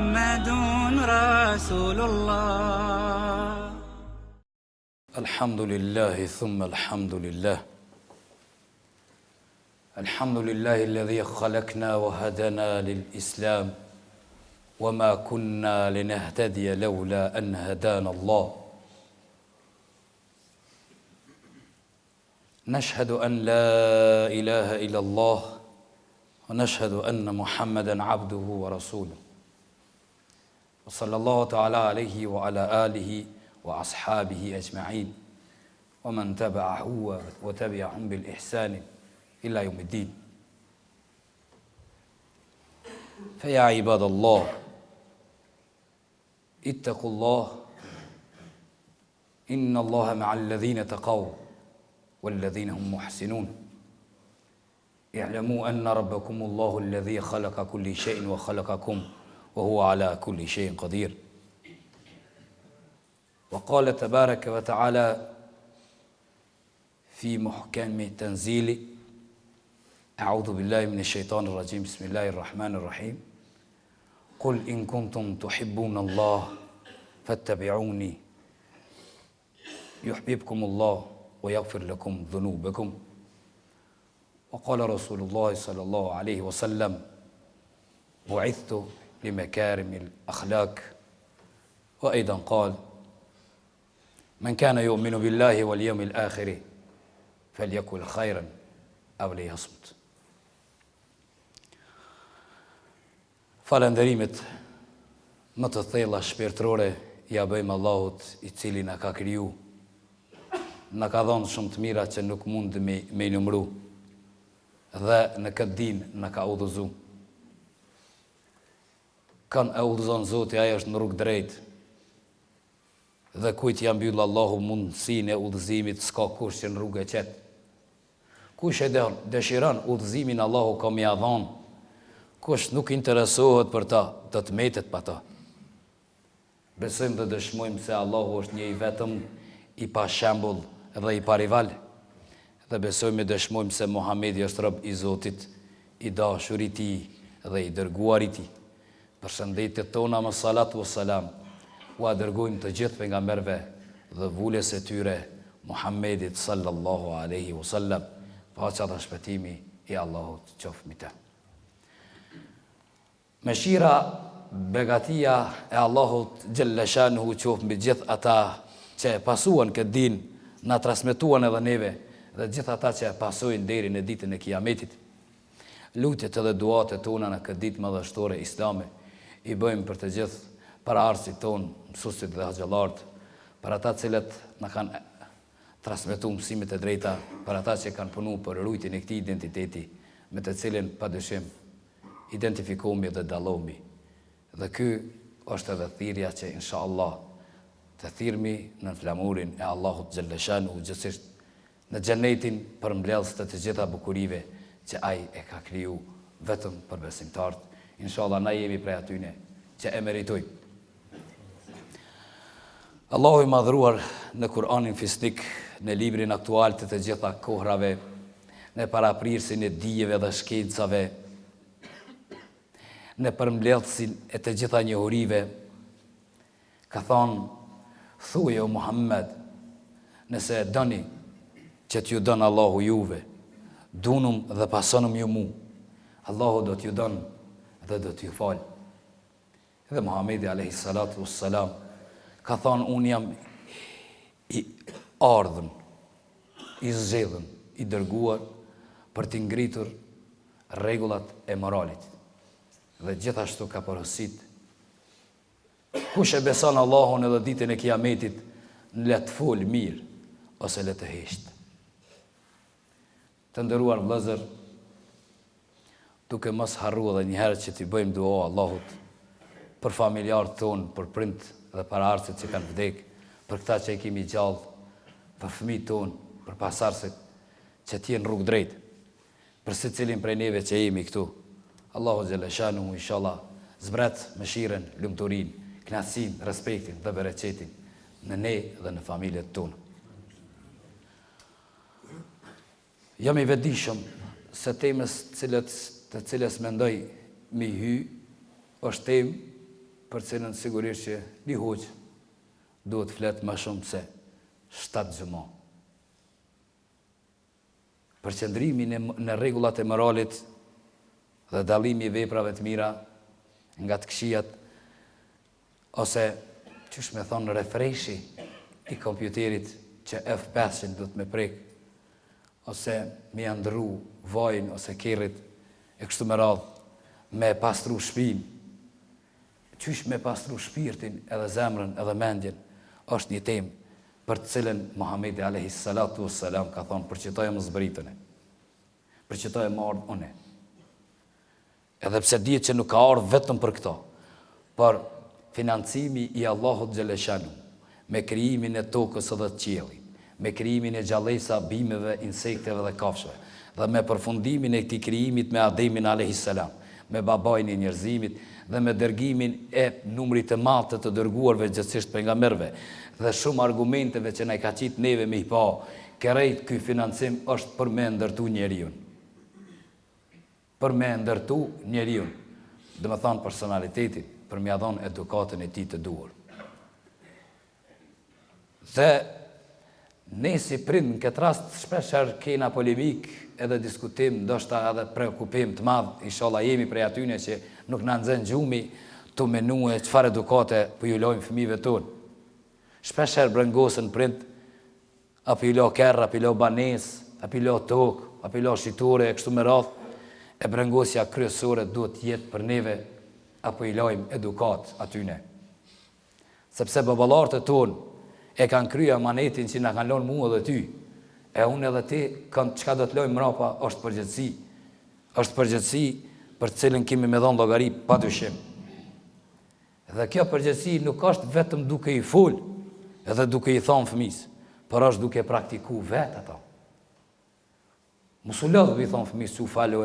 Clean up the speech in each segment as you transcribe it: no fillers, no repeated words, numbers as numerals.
محمد رسول الله. الحمد لله ثم الحمد لله. الحمد لله الذي خلقنا وهدنا للإسلام وما كنا لنهتدي لولا أن هدانا الله. نشهد أن لا إله إلا الله ونشهد أن محمدا عبده ورسوله وصلى الله تعالى عليه وعلى آله وأصحابه أجمعين ومن تبعه وتبعهم بالإحسان إلى يوم الدين. فيا عباد الله اتقوا الله إن الله مع الذين تقوا والذين هم محسنون. اعلموا أن ربكم الله الذي خلق كل شيء وخلقكم وهو على كل شيء قدير. وقال تبارك وتعالى في محكم تنزيله: أعوذ بالله من الشيطان الرجيم بسم الله الرحمن الرحيم قل إن كنتم تحبون الله فاتبعوني يحببكم الله ويغفر لكم ذنوبكم. وقال رسول الله صلى الله عليه وسلم: بعثت لمكارم الأخلاق. وأيضا قال: من كان يؤمن بالله واليوم الآخر فليقل خيرا أو ليصمت. Falënderimet më të thella shpirtërore ja bëjmë Allahut, i cili na ka kriju. Na ka dhënë shumë të mira që nuk mund me i numëru. Dhe në këtë dinë na ka udhëzu. Kanë e udhëzon Zoti, ai është në rrugë drejt. Dhe kujt ja mbyll Allahu mundësinë e udhëzimit, s'ka kush që në rrugë e qet. Kush e dëshiron udhëzimin, Allahu ka më ia dhënë. Kush nuk interesohet për ta, do të metet pa ta. Besojmë dhe dëshmojmë se Allahu është një i vetëm, i pa shembull dhe i pa rival. Dhe besojmë dhe dëshmojmë se Muhamedi është rob i Zotit, i dashur i Tij dhe i dërguar i Tij. Përshëndetjet tona me salat wa salam u dërgojmë të gjithë pejgamberëve dhe vulës e tyre Muhammedit sallallahu alaihi wasallam. Paqja dhe shpëtimi i Allahut qoftë mbi të. Mëshira, begatia e Allahut xhalla shanuhu qoftë mbi gjithë ata që e pasuan këtë dinë, na transmetuan edhe neve, dhe gjithë ata që e pasojnë deri në ditën e Kiametit. Lutjet edhe duat e tona në këtë ditë madhështore islame i bëjmë për të gjithë paraardhësit tonë, mësuesit dhe xhallarët, për ata cilët na kanë transmetuar mësimet e drejta, për ata që kanë punuar për rujtjen e këtij identiteti, me të cilin padyshim identifikohemi dhe dallohemi. Dhe ky është edhe thirrja që inshallah të thirrmi në flamurin e Allahut xhalla shanuhu, gjithsesi në xhenetin për mbledhës të gjitha bukurive që ai e ka kriju vetëm për besimtarët. Inshallah na jemi prej atyne që e meritojmë. Allahu i madhruar në Kur'anin fisnik, në librin aktual të gjitha kohrave, në paraprirësin e dijeve dhe shkencave, në përmbledhësin e të gjitha njohurive, ka thonë: thuje o Muhammed, nëse doni që t'ju dënë Allahu juve, dunum dhe pasonum ju mu, Allahu do t'ju dënë dhe do t'ju falë. Dhe Muhamedi alayhi salatu wassalam ka thonë: unë jam i ardhën, i zgjedhën, i dërguar për t'i ngritur rregullat e moralit. Dhe gjithashtu ka porosit: kush e beson Allahun edhe ditën e Kiametit, le të fol mirë ose le të hesht. Të nderuar vëllezër, duke mos harruar edhe një herë që t'i bëjmë dua Allahut për familjarët tonë, për prind dhe paraardhësit që kanë vdekur, për këta që i kemi gjallë, për fëmijët tonë, për pasardhësit që t'jenë rrugë drejt, për secilin prej neve që jemi këtu. Allahu xhalla shanuhu inshallah zbret mëshirën, lumturinë, kënaqësinë, respektin dhe bereqetin në ne dhe në familjet tonë. Jam i vetëdijshëm se temës të cilës mendoj mi hy është temë për cilën sigurisht që një hoq duhet fletë më shumë se 7 gjuma. Përqendrimi në rregullat e moralit dhe dallimi i veprave të mira nga të këqijat, ose qysh me thonë refreshi i kompjuterit që F5 duhet me prek, ose me ndru vajin ose kerrit e kështu me radhë, me pastru shpinë. Qysh me pastru shpirtin edhe zemrën edhe mendjen, është një temë për të cilën Muhamedi alayhi salatu wassalam ka thonë, përqitoj më zbritën e, përqitoj më ardhë une. Edhe pse dihet që nuk ka ardhë vetëm për këto, por financimi i Allahut xhaleshanu, me krijimin e tokës edhe të qiellit, me krijimin e gjallësa, bimeve, insekteve dhe kafshëve, dhe me përfundimin e këtij krijimit me Ademin alayhi salam, me babain e njerëzimit dhe me dërgimin e numrit të madh të dërguarve gjithësisht pejgamberëve dhe shumë argumenteve që na i ka qit neve me i pa, kërrejt ky financim është për me ndërtu njeriu. Për me ndërtu njeriu, dhe me thonë personalitetin, për me dhon edukatën e tij të duhur. Dhe ne si prind në këtë rast shpeshherë kena polemik edhe diskutim, ndoshta edhe preokupim të madh, inshallah jemi prej atyne që nuk na nxen gjumi të menue çfarë edukate po ju lojmë fëmijëve tonë. Shpeshherë brengosën prind, apo i lo kerr, apo i lo banes, apo i lo tokë, apo i lo shitore e kështu me radhë, e brengosja kryesore duhet të jetë për neve apo i lojmë edukat atyne. Sepse baballarët e tonë e kanë kryer amanetin që na kanë lënë mua dhe ty. E unë edhe ti, çka do të lojmë mrapa është përgjithësi. Është përgjithësi për cilën kemi me dhënë llogari padyshim. Dhe kjo përgjithësi nuk është vetëm duke i fol, edhe duke i thonë fëmis, por është duke praktiku vetë ato. Mos u lodh i thonë fëmis, çu falo,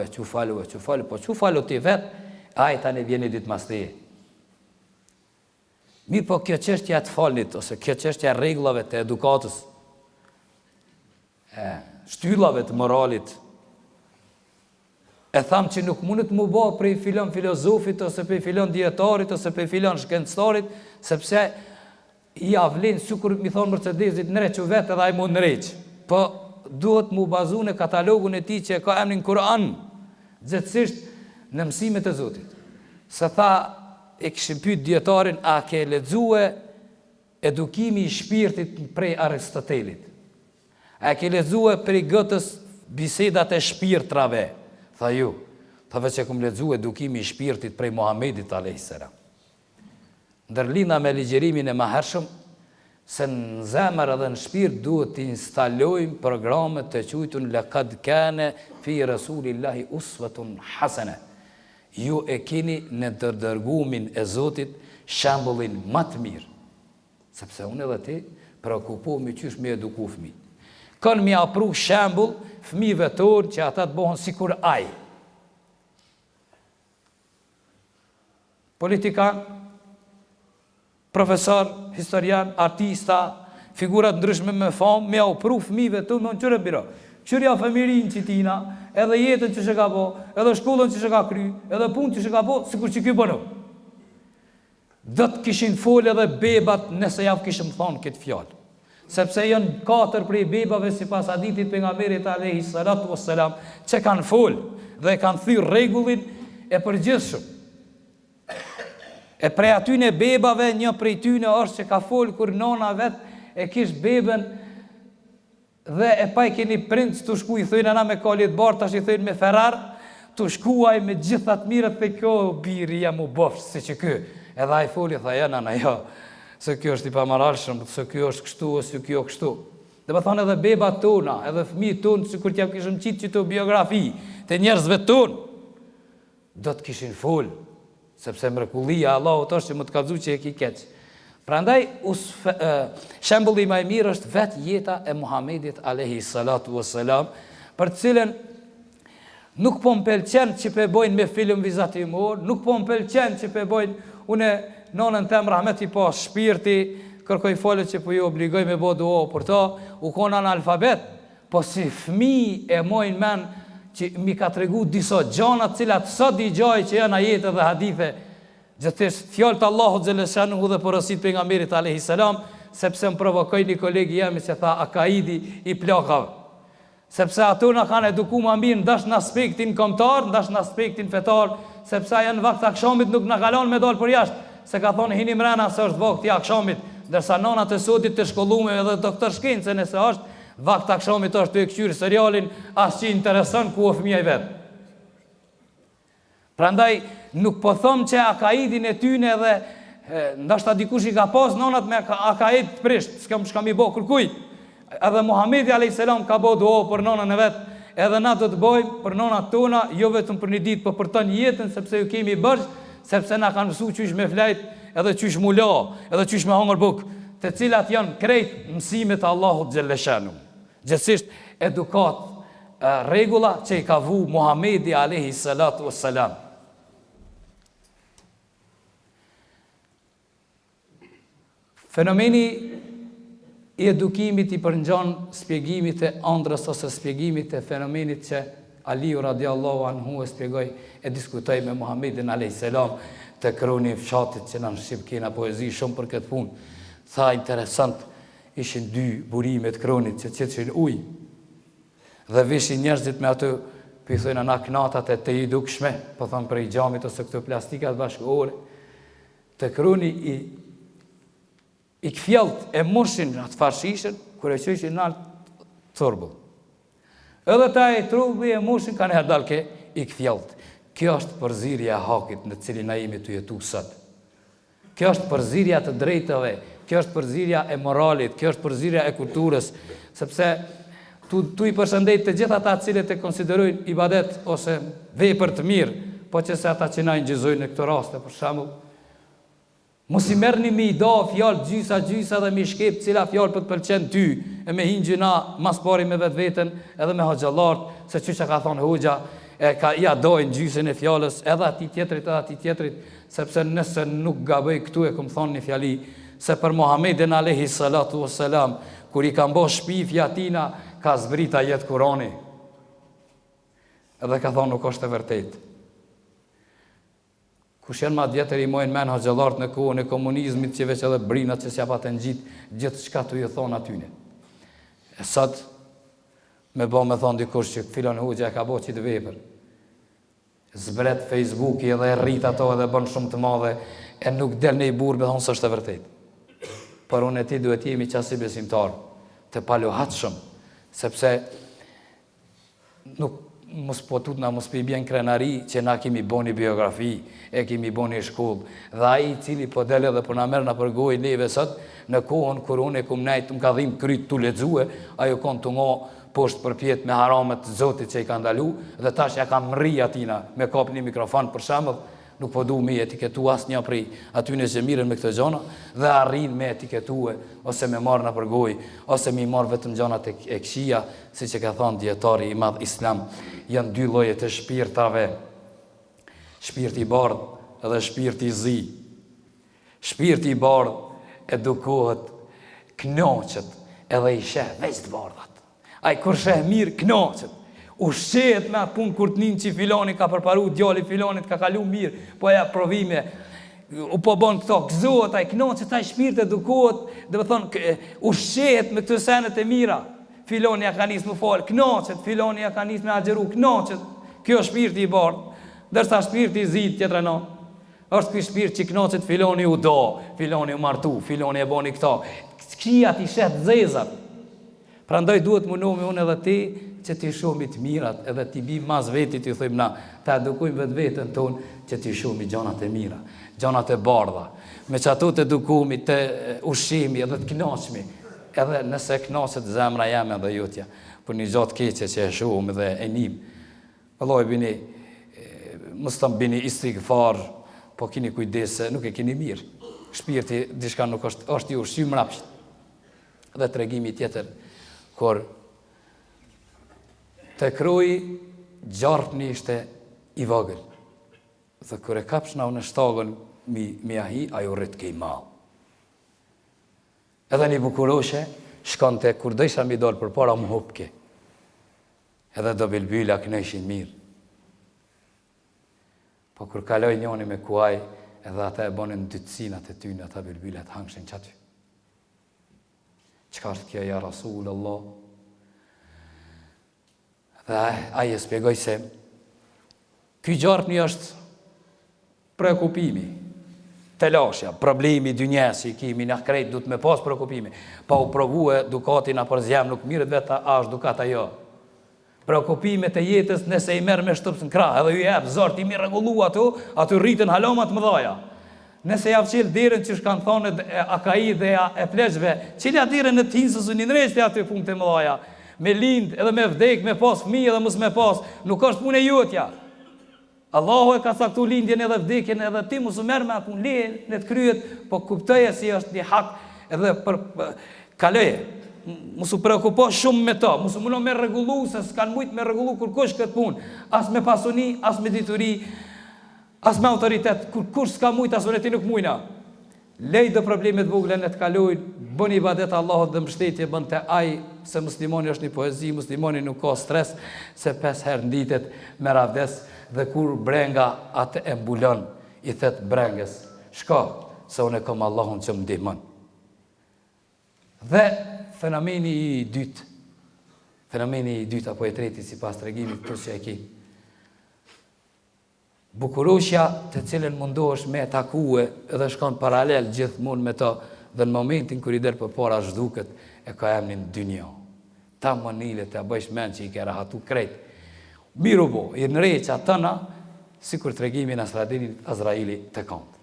po çu falo ti vetë, ai tani vjen ditë mas teje. Mirë, po kjo çështje e të falnit, ose kjo çështje e rregullave të edukatës, shtyllave të moralit, e tham që nuk mundet mu bë prej filon filozofit, ose prej filon dietarit, ose prej filon shkencëtarit, sepse i avlin, sikur mi thonë Mercedesit, nërequ vetë edhe ai mund nëreq. Po duhet mu bazu në katalogun e tij që ka emrin Kur'an, gjithësisht në mësimet e Zotit. Se tha, e kishim pyet dietarin, a ke lexue edukimi i shpirtit prej Aristotelit? A ke lexue prej Goethes bisedat e shpirtrave? Tha ju. Tha veç e kum lexue edukimi i shpirtit prej Muhamedit alayhis salam. Ndërlinda me ligjërimin e mahershëm se në zemër edhe në shpirt duhet të instalojmë programe të quajtur laqad kana fi rasulillahi uswatun hasana. Ju e keni në të dërgumin e Zotit shembullin më të mirë. Sepse unë edhe ti preokupohemi qysh me eduku fëmijët. Kanë mi apru shembull fëmijëve tonë që ata të bëhen sikur ai. Politikan, profesor, historian, artista, figurat ndryshme me famë, me apru fëmijëve tonë në qyre biro. Qyrja fëmirin që tina, edhe jetën që ka bo, edhe shkollën që ka kry, edhe punë që ka bo, sikur që ky bënu. Do të kishin folë edhe bebat nëse javë kishim thonë këtë fjallë. Sepse janë 4 prej bebave si pas haditit pejgamberit alayhi salatu wassalam, që kanë folë dhe kanë thyrë rregullin e përgjithshëm. E prej atyne bebave, një prej tyne është që ka folë kur nona vetë e kish beben dhe e pa i keni prind të shku, i thëjnë ana me kalit barë, tash i thëjnë me Ferrar, të shkuaj me gjithat mirët për kjo biri jam u bofsh, si që kjo. Edhe a i foli, tha janë ana, jo, se kjo është i pamaralshëm, se kjo është kështu, se kjo kështu. Dhe më thonë edhe beba tona, edhe fëmi tonë, si kur t'ja kishëm qitë që të biografi, të njerëzve tonë, do të kishin folë, sepse mrekullia Allahut është që më të kallëzu që e ki keqë. Prandaj, shembulli më i mirë është vetë jeta e Muhamedit alayhi salatu wassalam, për cilën nuk po m'pëlqen që pe bojnë me film vizatimor, nuk po m'pëlqen që pe bojnë, une nonën tem rahmet i pas shpirti, kërkoj folët që po ju obligoj me bo dua për ta, u konë analfabet, po si fmi e mojnë men që mi ka tregu disa gjanat cilat sot i gjaj që janë ajete dhe hadithe, Gjithësht fjalët e Allahut xhaleshanuhu dhe porosit pejgamberit alayhis salam, sepse më provokoi një kolegi jam që tha akaidi i plakave. Sepse ato na kanë edukuar më mirë ndash në aspektin kombëtar, ndash në aspektin fetar, sepse janë vakt akşamit nuk na kalon me dal për jashtë, se ka thonë hini mrena se është vakti akşamit, ndërsa nanat e sotit të shkolluar edhe doktor shkencë nëse është vakt akşamit është të kthyer serialin as që intereson ku o fëmia i vet. Prandaj nuk po them që akaidin e tyne edhe ndashta dikush i ka pas nanat me akaid të prisht, s'kam i bë kërkuj. Edhe Muhamedi alayhis salam ka bë dua për nanën e vet, edhe na do të bëjmë për nanat tona, jo vetëm për një ditë, por për ton jetën, sepse ju kemi bërë, sepse na kanë mësuar çysh me flajt, edhe çysh mu la, edhe çysh me hangër buk, të cilat janë krejt mësimet e Allahut xhaleshanu. Gjithsesi edukat, rregulla që i ka vu Muhamedi alayhis salatu wassalam. Fenomeni i edukimit i përngjan spjegimit e ëndrës ose spjegimit e fenomenit që Aliu radiallahu anhu e spjegoj e diskutoj me Muhammedin alayhis salam të kroni fshatit që në Shqip kena poezi shumë për këtë punë. Tha interesant, ishin 2 burimet kronit që qetshin ujë dhe vishin njerëzit me ato pythojnë ana knatat e të i dukshme, po thonë për i gjamit ose këto plastikat bashkëore, të kroni i këfjalt e moshin atë farshishën, kër e qëshin në altë thorbull. Edhe ta e trubi e moshin ka në herdalke i këfjalt. Kjo është përzirja e hakit në cilin na jemi të jetu sot. Kjo është përzirja të drejtave, kjo është përzirja e moralit, kjo është përzirja e kulturës, sepse tu i përshëndet të gjitha ata cilët e konsiderojnë ibadet ose vepër të mirë, po që se ata që na ingjizojnë në këto raste, për shembull, mos i merrni me i da fjalë gjysa dhe me shkep cila fjalë për të pëlqen ty, e me hingjina mas pari me vetveten edhe me hoxhallart, se çuçi ka thonë hoxha, ja dojnë gjysën e fjalës edhe ati tjetrit, sepse nëse nuk gaboj këtu e kom thonë një fjali, se për Muhammedin alayhis salatu wassalam, kur i ka mbo shpifja atina, ka zbrita jetë Kurani. Edhe ka thonë nuk është e vërtet. Kush janë ma djetër i mojnë men hoxhallart në kohën e komunizmit që veç edhe brinat që s'ja paten gjithë shka të ju thonë atyne. E sot, me thonë dikush që filon hoxha e ka bo qitë vepër. Zbret Facebooki edhe e rrit ato edhe bën shumë të madhe, e nuk del në i burë me thonë së është e vërtet. Por unë e ti duhet jemi qasi besimtar, të palohat shumë, sepse nuk mos po tutna, mos për i bjen krenari që na kemi boni biografi, e kemi boni shkollë, dhe aji cili po dele dhe po na merë na përgoj neve sot, në kohën kur unë e kum nejtë, më ka dhim kryt të lexue, ajo konë të ngo poshtë përpjet me haramet të zotit që i ka ndalu, dhe tash ja kam rri atina me kap një mikrofon për shembull, nuk po du me etiketu as një prej atyne që miren me këtë gjona, dhe arrin me etiketue, ose me marrë në përgoj, ose me i marrë vetëm gjonat e këshia, si që ka thonë djetari i madh islam, janë 2 lloje të shpirtave, shpirti i bardh edhe shpirti i zi. Shpirti i bardh edukohet, knoqet, edhe i sheh veç të bardhat. Ai kur sheh mirë, knoqet. Ushqehet me atë punë kur të ninë që filoni ka përparu, djali filonit ka kalu mirë, po ja provime, po bon këto, gëzohet, ai knoqet, ai shpirt edukohet, dhe më thonë, ushqehet me këtë senet e mira, filoni ja ka nisë më falë, knoqet, filoni ja ka nisë me agjeru, knoqet, kjo shpirti i bardh, dërsa shpirti i zit tjetër në, është ky shpirt që knoqet, filoni u do, filoni u martu, filoni e boni këto, këqia ti shet zezat, prandaj duhet mundohemi unë edhe ti, që ti shohmi të mirat, edhe ti bi mas vetit, ju thëjmë na, ta edukojmë vetë vetën tonë, që ti shohmi gjonat e mira, gjonat e bardha, me që ato të edukojmi, të ushimi, edhe të knaqmi, edhe nëse knaqet zemra jam edhe jutja, për një gjatë keqe që e shohmi dhe e njim. Vëlloj, bini, mos të bini istighfar, po kini kujdese, nuk e kini mirë. Shpirti, dishka nuk është ju ushqim mrapsht. Dhe të regimi tjetër, kur të kroj, gjarpni ishte i vogël. Dhe kër e kapshna unë shtagën mi ahi, ajo rritë kej malë. Edhe një bukuroshe, shkon të kur dësha mi dolë për para më hupke. Edhe do bilbyla kënë ishin mirë. Po kur kaloj njoni me kuaj, edhe ata e bonin dytësinat e tyne, ata bilbilet hangshin që aty. Qëka është kjo ja Rasul Allah? Dhe aje spjegoj se ky gjarpni është prekupimi, telashja, problemi dynjes që i kimi në krejt du të me pas prekupimi, pa u provu e dukatin a për zjem nuk mirët veta a është dukat ajo. Prekupimet e jetës nëse i merë me shtëpës në krah, edhe ju jep zart i mi regullu aty rritën halomat më dhaja. Nëse javë qilë dirën që shkanë thonë akai dhe e pleqve, qilja dirën në tinsës u një nëreshte aty punë të më dhaja. Me lind edhe me vdek, me pas fëmijë edhe mos me pas, nuk është punë e jotja. Allahu e ka saktu lindjen edhe vdekjen edhe ti mos u merr me atë punë leje në të kryet, po kuptoje si është një hak edhe për kaloje. Mos u prekupo shumë me to, mos u mundo me rregullu se s'kan mujt me rregullu kurkush këtë punë, as me pasuni, as me dituri, as me autoritet, kurkush s'ka mujt as ti nuk mujna. Lej do problemet vogla në të kalojnë, bën ibadet Allahut dhe mbështetje bën te ai, se muslimani është një poezi, muslimani nuk ka stres, se 5 herë nditet me ravdes dhe kur brenga atë e mbulon, i thet brengës, shko, se unë kam Allahun që më ndihmon. Dhe fenomeni i dytë apo i treti sipas tregimit për që e ki. Bukuroshja të cilën mundohesh me takue edhe shkon paralel gjithmonë me to dhe në momentin kër i der për para zhduket e ka emnin dynjo. Ta mënilet e bëjsh men që i ke rahatu krejt. Miru bo, i nëreqa tëna si kur tregimin Asradinit Azraili të kont.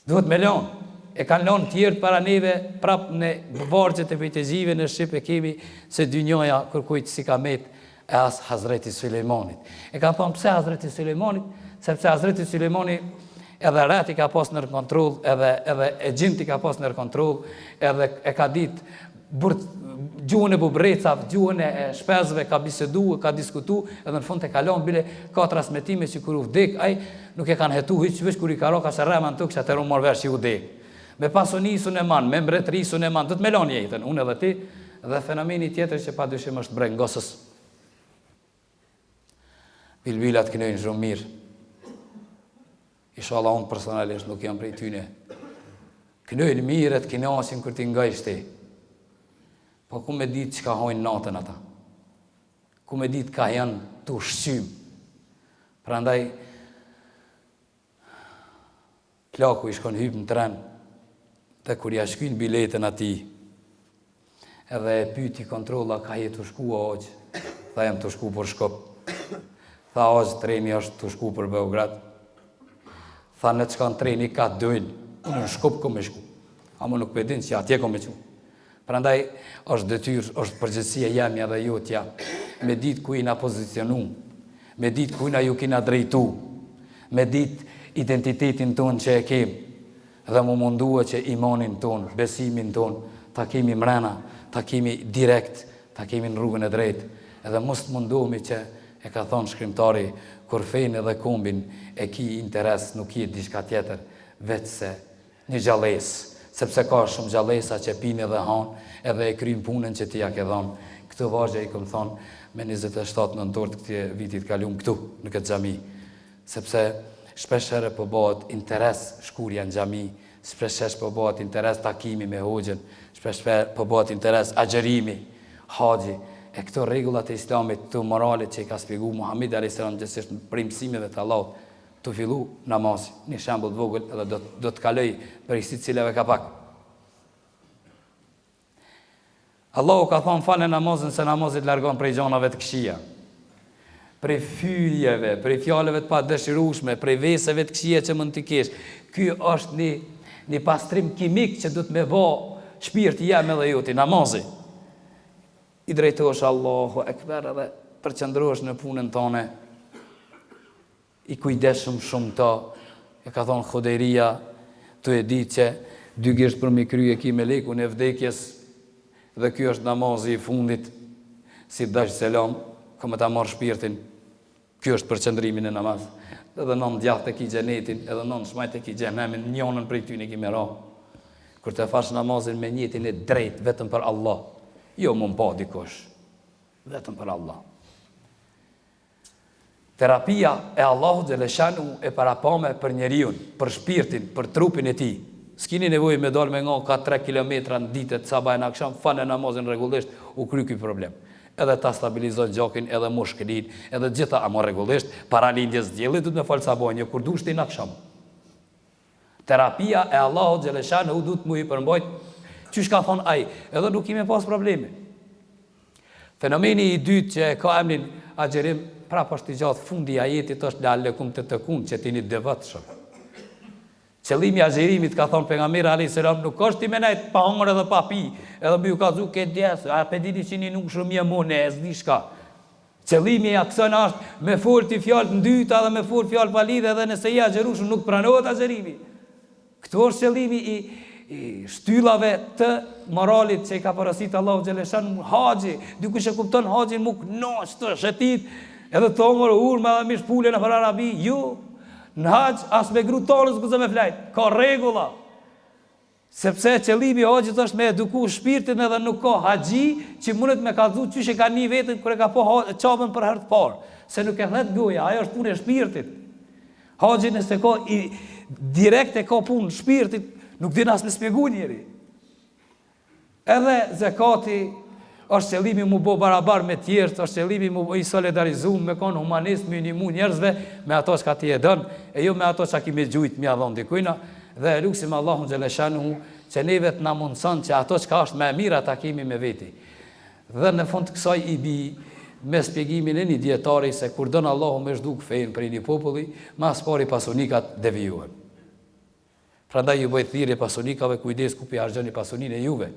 Duhet me lonë. E kanë lonë tjertë para neve prap në vargjet e pejtezhive në Shqip e kemi se dynjoja kërkujt si ka met e as Hazreti Sulejmanit. E kanë thonë pse Hazreti Sulejmanit, sepse Hazreti Sulejmanit edhe reti ka pas nër kontroll, edhe e gjinti ka pas nër kontroll, edhe e ka ditë gjuhën e bubrecave, gjuhën e shpezve, ka bisedu, ka diskutu, edhe në fund të kalon, bile ka transmetime që kur u vdek, aj nuk e kanë hetu hiç veç kur i ka ro ka se reman të kështë atër u morë vesh që u vdek. Me pasoni Suneman, me mbretëri Suneman, do të melon jetën, unë edhe ti, dhe fenomeni tjetër që pa dyshim është brengosës. Bilbilat kënojnë shumë mirë. Inshallah unë personalisht nuk jam prej tyne. Kënojnë mirët, kënasin kër ti nga ishte. Po ku me ditë që ka hojnë natën ata. Ku me ditë ka janë të ushqym. Pra ndaj, plaku i shkon hypë në tren, dhe kur ja shkyn biletën ati, edhe e pyti kontrolla ka jetë të shku o oqë, tha jem të shku për Shkop, tha oqë treni është të shku për Beograd, tha në qka në treni ka dojnë, unë në Shkop ko me shku, a më nuk pedin që atje ko me qu. Prandaj është detyrë, është përgjësia jemi edhe jotja, me ditë ku i na pozicionu, me ditë ku i na ju kina drejtu, me ditë identitetin tonë që e kemë, dhe mu mundua që imanin tonë, besimin tonë, ta kemi mrena, ta kemi direkt, ta kemi në rrugën e drejtë, edhe mos të mundohemi që e ka thonë shkrimtari, kur fejnë edhe kombin e ki interes, nuk i diçka tjetër, vetë se një gjales, sepse ka shumë gjalesa që pinë edhe hanë, edhe e krymë punën që ti ja ke dhonë. Këtë vargje i këmë thonë me 27 nëntor të këtje vitit kalum këtu, në këtë xhami, sepse shpeshere po bëhet interes shkurja në xhami, shpeshere po bëhet interes takimi me hoxhën, shpeshere po bëhet interes agjerimi, haxhi, e këto rregullat e islamit, të moralit që i ka shpjegu Muhamedi a.s. gjithsesi në primësimeve të Allahut, të fillu namazi, një shembull të vogël edhe do të kaloj për i cilave ka pak. Allahu ka thonë falë namazin se namazit largon prej gjanave të këqija, prej fyjeve, prej fjalëve të pa dëshirueshme, prej veseve të këqija që mund t'i kesh. Ky është një pastrim kimik që do të me bë shpirti jam edhe joti, namazi. I drejtohesh Allahu Ekber edhe përqendrohesh në punën tone, i kujdesshëm shumë to. E ka thonë Khudejria, tu e di që 2 gisht për mi krye ki me lekun e vdekjes, dhe ky është namazi i fundit, si dash selam, këmë ta marrë shpirtin, ky është përqendrimi në namaz. Edhe nën djathtë e ki xhenetin, edhe nën shmajt e ki xhenemin, njënën prej ty në ki me ra. Kur të fash namazin me njetin e drejt, vetëm për Allah, jo më mpa dikush, vetëm për Allah. Terapia e Allahu xhaleshanu e parapame për njeriu, për shpirtin, për trupin e tij. S'kini nevojë me dal me nga ka 3 kilometra në ditët, sabah në akşam, falë namazin rregullisht, u kry ky problem. Edhe ta stabilizon gjakin, edhe mushkëlin, edhe gjitha ama rregullisht, para lindjes diellit duhet me fal sabahun, kur dush ti në akşam. Terapia e Allahut xhaleshanu duhet mu i përmbajt, çish ka thon ai, edhe nuk kemi pas probleme. Fenomeni i dytë që ka emrin agjerim, prapë është i gjatë, fundi i ajetit është la'allakum tattaqun, që t'jeni devotshëm. Qëllimi i agjerimit, ka thonë pejgamberi alayhis salam, nuk është ti me nejt pa hangër edhe pa pi, edhe më ju ka zu ke djes, a pe dini që nuk shumë mone, e s'di shka. Qëllimi i aksën është me fol ti fjalë ndyta dhe me fol fjalë pa lidhje, edhe nëse i agjerushëm nuk pranohet agjerimi. Këtu është qëllimi i shtyllave të moralit që i ka parasit Allahu xhaleshan haxhi, dikush e kupton haxhin nuk noç të shetit, edhe të hongër urme edhe mish pule në për Arabi, ju në haxh as me gru tonës ku me flajt, ka rregulla. Sepse qëllimi i haxhit është me eduku shpirtin, edhe nuk ka haxhi që mundet me kallzu çysh e ka një vetën kur e ka po çapën për herë të parë, se nuk e thët goja, ajo është punë e shpirtit. Haxhi nëse ka direkt e ka punë shpirtit, nuk din as me spjegu njeri. Edhe zekati është qëllimi mu bo barabar me tjerët, është qëllimi mu i solidarizu, me konë humanist, me unimu njerëzve, me ato që ka ti e dënë, e jo me ato që ki me gjujt mja dhonë dikujna, dhe luksim Allahun xhaleshanu që neve të na mundëson që ato që ka është me mira ta kemi me veti. Dhe në fund të kësaj i bi me spjegimin e një djetari se kur dënë Allahu me zhduk fejnë për një populli, mas pari pasonikat devijuhen. Prandaj ju bëjt thirrje pasonikave, kujdes ku pi harxhoni pasoninë e juve.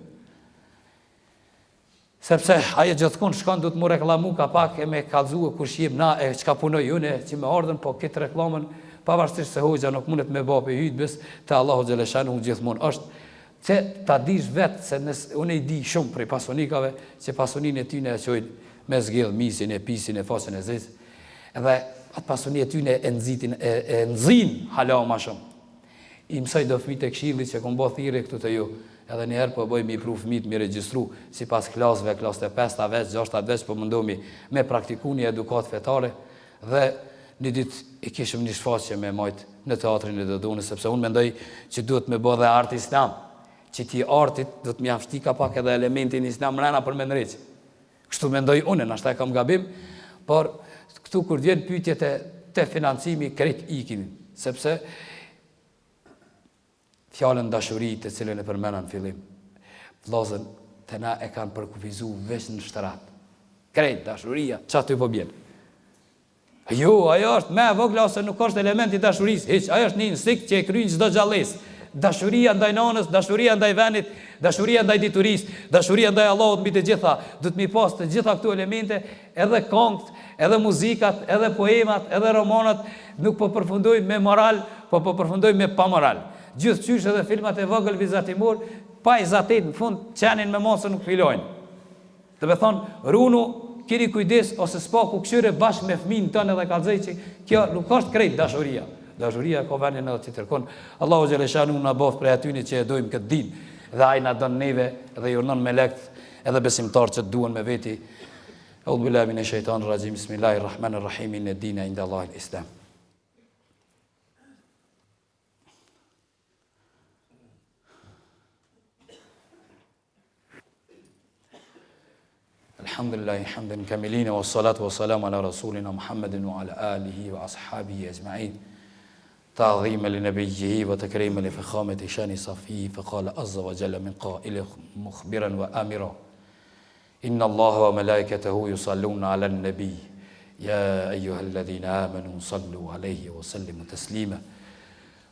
Sepse ajo gjithkohë shkon du të mu reklamu ka pak e me kallëzue kush jem na e çka punoj une që me ardhen, po këtë reklamën pavarësisht se hoxha nuk mundet me bë për hutbes te Allahu xhaleshanu gjithmonë është që ta dish vetë se unë i di shumë prej pasonikave që pasoninë e tyne e çojnë me zgjedh misin e pisin e fasën e zez, edhe atë pasoninë e tyne e nxitin e nxin hala më shumë. I mësoj do fëmijët e këshillit që kom bë thirrje këtu te ju. Edhe njëherë po bëjmë i pru fëmijët mi regjistru sipas klasëve, klasë 5 veç, 6 veç, po mundohemi me praktiku një edukat fetare dhe një ditë i kishëm një shfaqje me majt në teatrin e Dodonës, sepse unë mendoj që duhet me bë dhe art islam, që ti artit duhet më javshti ka pak edhe elementin islam mrena për me ndreq. Kështu mendoj unë, nashta e kam gabim, por këtu kur vjen pyetjet te financimi krejt ikin, sepse fjallën dashuri të cilën e përmena në fillim. Vllazën të na e kanë përkufizu veç në shtërat. Krejt dashuria, qa të po bjen? Jo, ajo është me vogla ose nuk është elementi dashurisë, hiç, ajo është një instinkt që e kryen çdo gjallës. Dashuria ndaj nanës, dashuria ndaj venit, dashuria ndaj diturisë, dashuria ndaj Allahut mbi të gjitha. Do të mi pas të gjitha këto elemente, edhe këngët, edhe muzikat, edhe poemat, edhe romanat, nuk po përfundojnë me moral, po përfundojnë me pamoral. Gjithçysh edhe filmat e vogël vizatimor, pa i zatit në fund qenin me mosë nuk filojnë. Dhe me thonë, runu, kini kujdes, ose spaku këshyre bashkë me fëmin tënë edhe kalzej që kjo nuk është krejt dashuria. Dashuria ka venin edhe që tërkon. Allahu xhaleshanu na bof prej atyni që e dojmë këtë din, dhe ai na don neve dhe jurnon me lekt edhe besimtar që duan me veti. Audhu billahi minash shaitanir rajim. Bismillahirrahmanirrahim. Inna ad-dina inda Allahil Islam. Alhamdulillah, hamdan kamilina, wa salatu wa salamu ala rasulina Muhammedin wa ala alihi wa ashabihi ajma'in. تعظيما لنبيه وتكريما لفخامة شان صفيه فقال عز وجل من قائل مخبرا وآمرا إن الله وملائكته يصلون على النبي يا أيها الذين آمنوا صلوا عليه وسلموا تسليما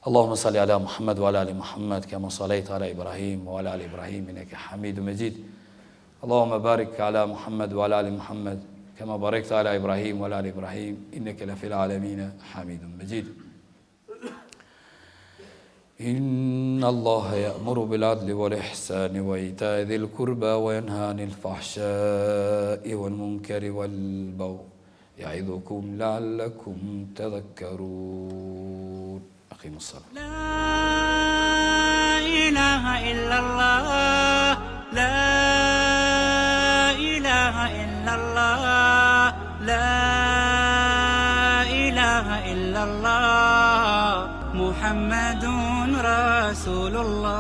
اللهم صل على محمد وعلى آل محمد كما صليت على إبراهيم وعلى آل إبراهيم إنك حميد مجيد اللهم بارك على محمد وعلى آل محمد كما باركت على إبراهيم وعلى آل إبراهيم إنك لفي العالمين حميد مجيد إن الله يأمر بالعدل والإحسان وإيتاء ذي القربى وينهى عن الفحشاء والمنكر والبغي يعظكم لعلكم تذكرون أقيموا الصلاة. لا إله إلا الله لا إله إلا الله لا illallah Muhammadun Rasulullah